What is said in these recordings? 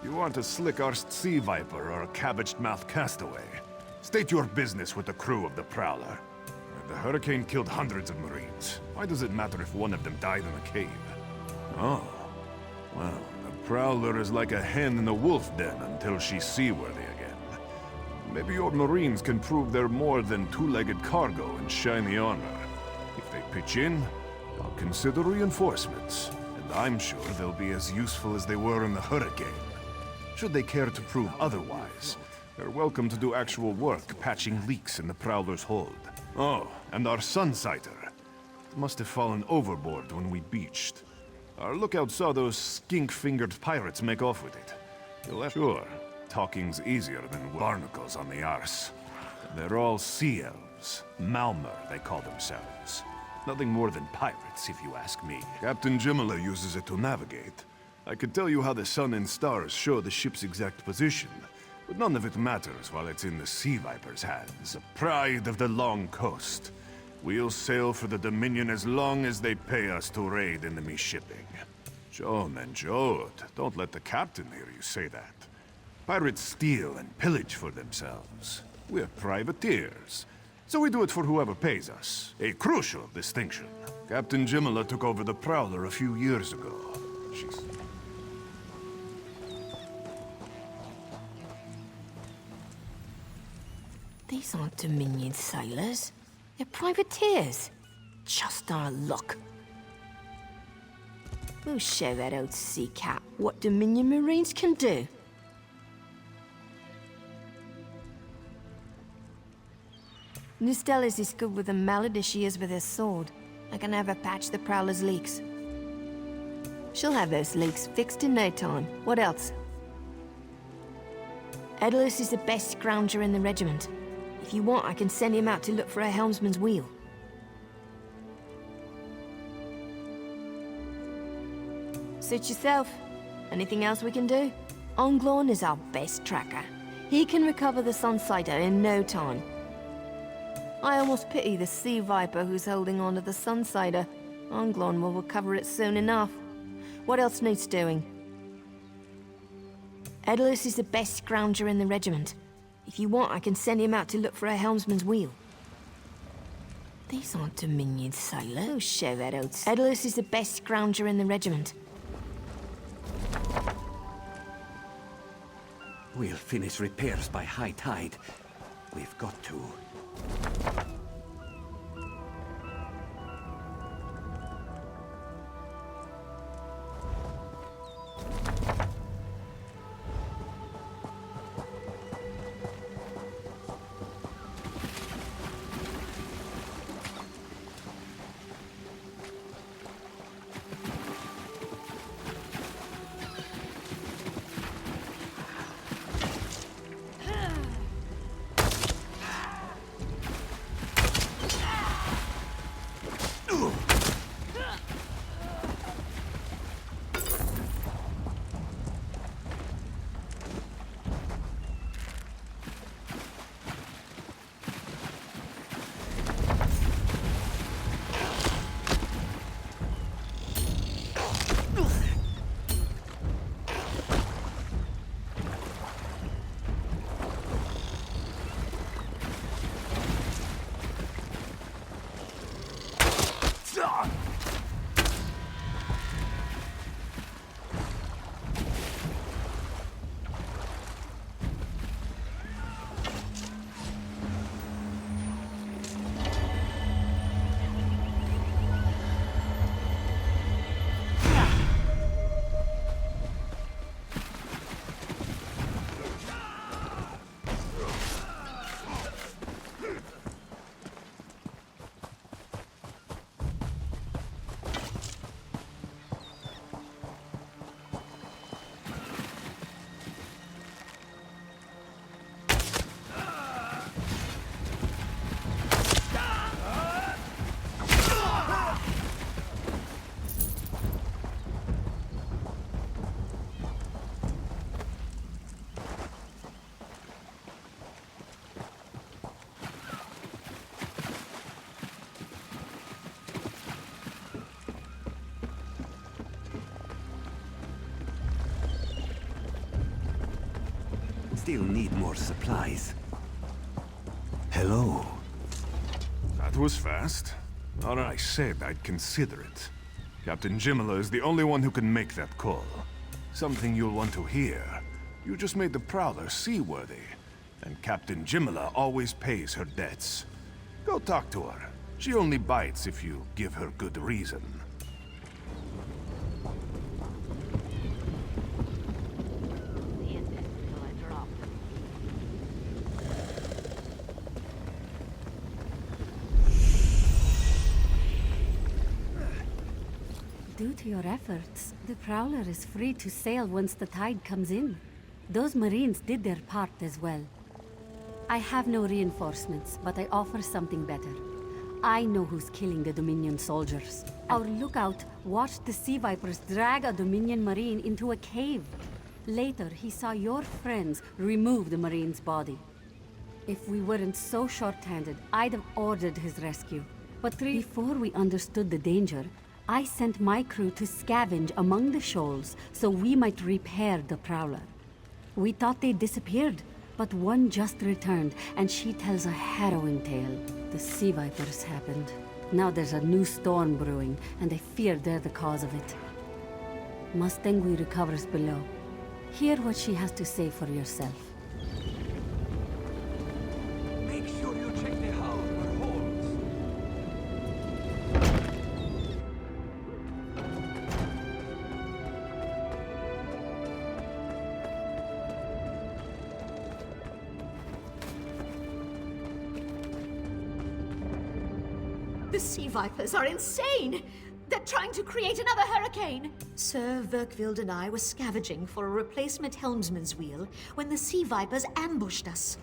You aren't a slick-arsed sea viper or a cabbage-mouthed castaway. State your business with the crew of the Prowler. The hurricane killed hundreds of Marines. Why does it matter if one of them died in a cave? Oh. Well, the Prowler is like a hen in a wolf den until she's seaworthy again. Maybe your Marines can prove they're more than two-legged cargo and shiny armor. If they pitch in, I'll consider reinforcements, and I'm sure they'll be as useful as they were in the hurricane. Should they care to prove otherwise, they're welcome to do actual work patching leaks in the Prowler's hold. Oh, and our Sunsighter. Must have fallen overboard when we beached. Our lookout saw those skink-fingered pirates make off with it. Sure, talking's easier than barnacles on the arse. They're all sea elves. Malmer, they call themselves. Nothing more than pirates, if you ask me. Captain Jimala uses it to navigate. I could tell you how the sun and stars show the ship's exact position, but none of it matters while it's in the Sea Viper's hands. The pride of the long coast. We'll sail for the Dominion as long as they pay us to raid enemy shipping. Joan and Jode, don't let the captain hear you say that. Pirates steal and pillage for themselves. We're privateers, so we do it for whoever pays us. A crucial distinction. Captain Jimala took over the Prowler a few years ago. These aren't Dominion sailors. They're privateers. Just our luck. We'll show that old sea cat what Dominion Marines can do. Nustella's as good with a mallet as she is with her sword. I can have her patch the Prowler's leaks. She'll have those leaks fixed in no time. What else? Edalus is the best scrounger in the regiment. If you want, I can send him out to look for a helmsman's wheel. Suit yourself. Anything else we can do? Onglorn is our best tracker. He can recover the Sunsighter in no time. I almost pity the Sea Viper who's holding on to the Sunsighter. Onglorn will recover it soon enough. What else needs doing? Edalus is the best scrounger in the regiment. If you want, I can send him out to look for a helmsman's wheel. These aren't Dominion sailors. Oh, show that old... Edalus is the best scrounger in the regiment. We'll finish repairs by high tide. We've got to. still need more supplies. Hello. That was fast. Or I said I'd consider it. Captain Jimala is the only one who can make that call. Something you'll want to hear. You just made the Prowler seaworthy, and Captain Jimala always pays her debts. Go talk to her. She only bites if you give her good reason. Due to your efforts, the Prowler is free to sail once the tide comes in. Those Marines did their part as well. I have no reinforcements, but I offer something better. I know who's killing the Dominion soldiers. Our lookout watched the Sea Vipers drag a Dominion Marine into a cave. Later, he saw your friends remove the Marine's body. If we weren't so short-handed, I'd have ordered his rescue. But before we understood the danger, I sent my crew to scavenge among the shoals so we might repair the Prowler. We thought they disappeared, but one just returned, and she tells a harrowing tale. The Sea Vipers happened. Now there's a new storm brewing, and I fear they're the cause of it. Mustangui recovers below. Hear what she has to say for yourself. Make sure you check the hull for holes. The Sea Vipers are insane! They're trying to create another hurricane! Sir Verkvild and I were scavenging for a replacement helmsman's wheel when the Sea Vipers ambushed us.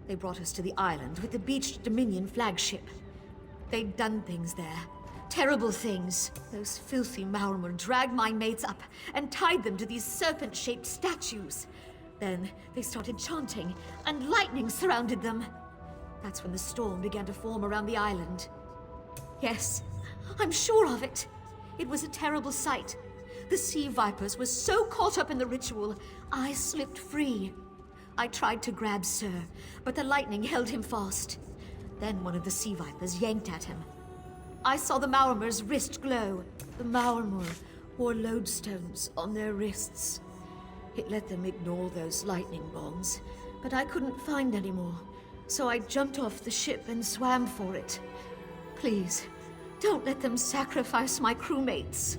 They brought us to the island with the beached Dominion flagship. They'd done things there. Terrible things. Those filthy Maormer dragged my mates up and tied them to these serpent-shaped statues. Then they started chanting, and lightning surrounded them. That's when the storm began to form around the island. Yes, I'm sure of it. It was a terrible sight. The Sea Vipers were so caught up in the ritual, I slipped free. I tried to grab Sir, but the lightning held him fast. Then one of the Sea Vipers yanked at him. I saw the Maormer's wrist glow. The Maormer wore lodestones on their wrists. It let them ignore those lightning bombs, but I couldn't find any more. So I jumped off the ship and swam for it. Please, don't let them sacrifice my crewmates.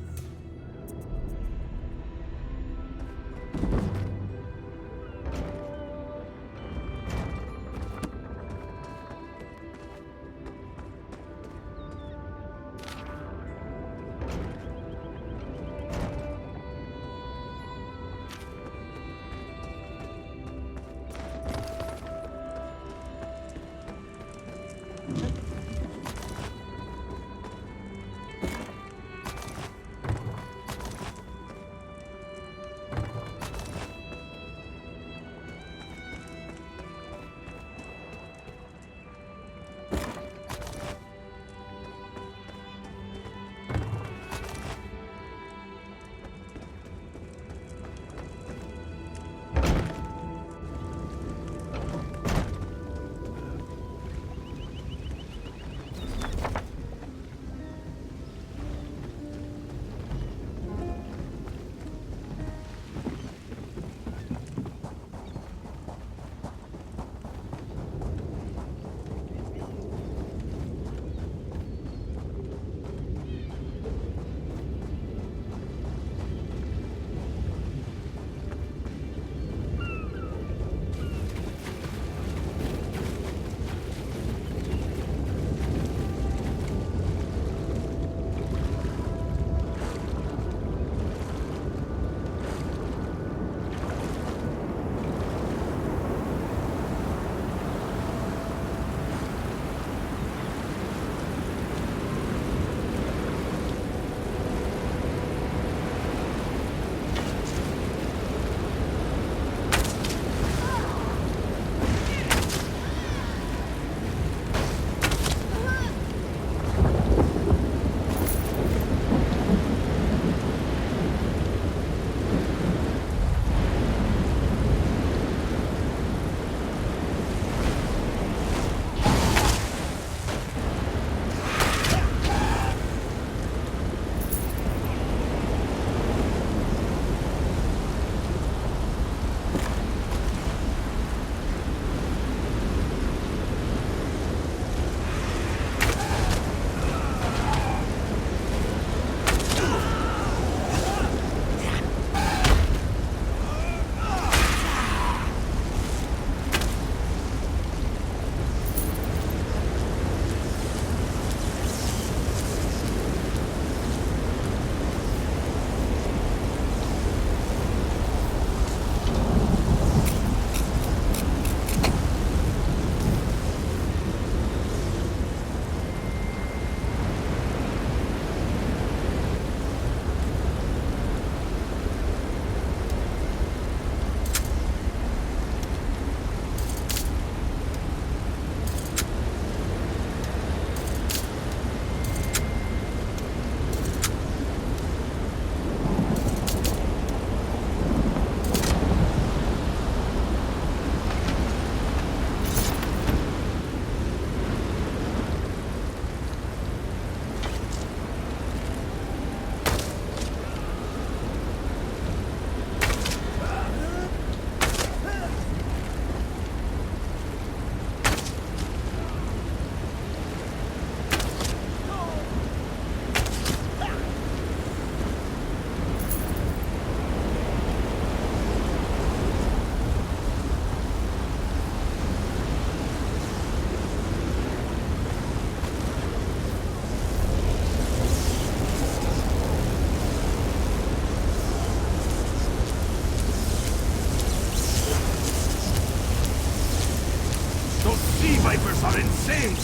are insane!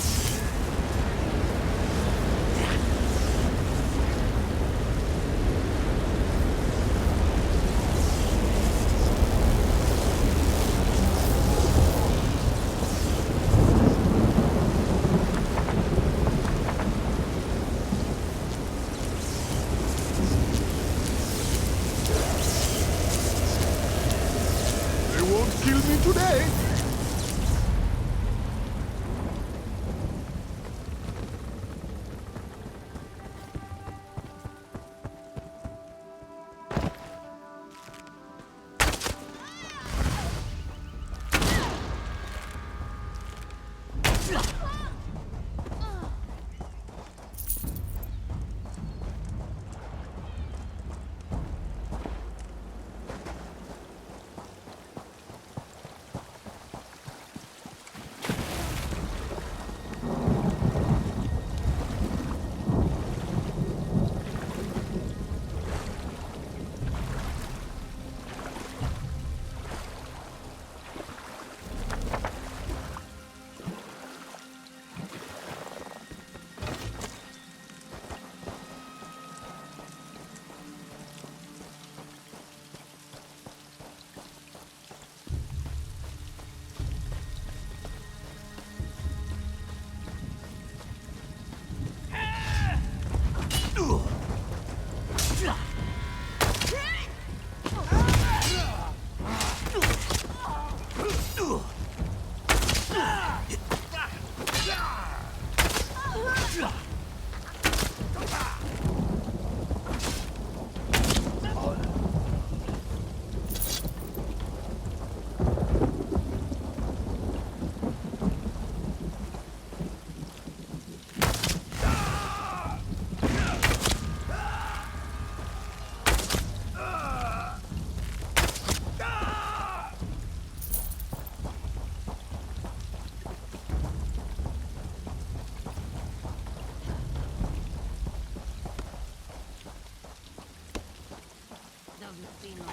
They won't kill me today!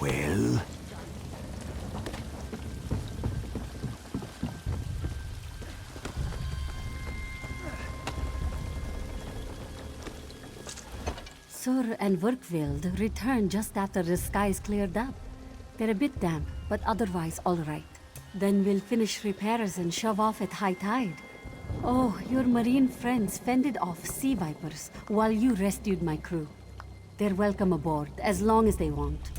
Well? Sur and Verkvild returned just after the skies cleared up. They're a bit damp, but otherwise all right. Then we'll finish repairs and shove off at high tide. Oh, your marine friends fended off sea vipers while you rescued my crew. They're welcome aboard, as long as they want.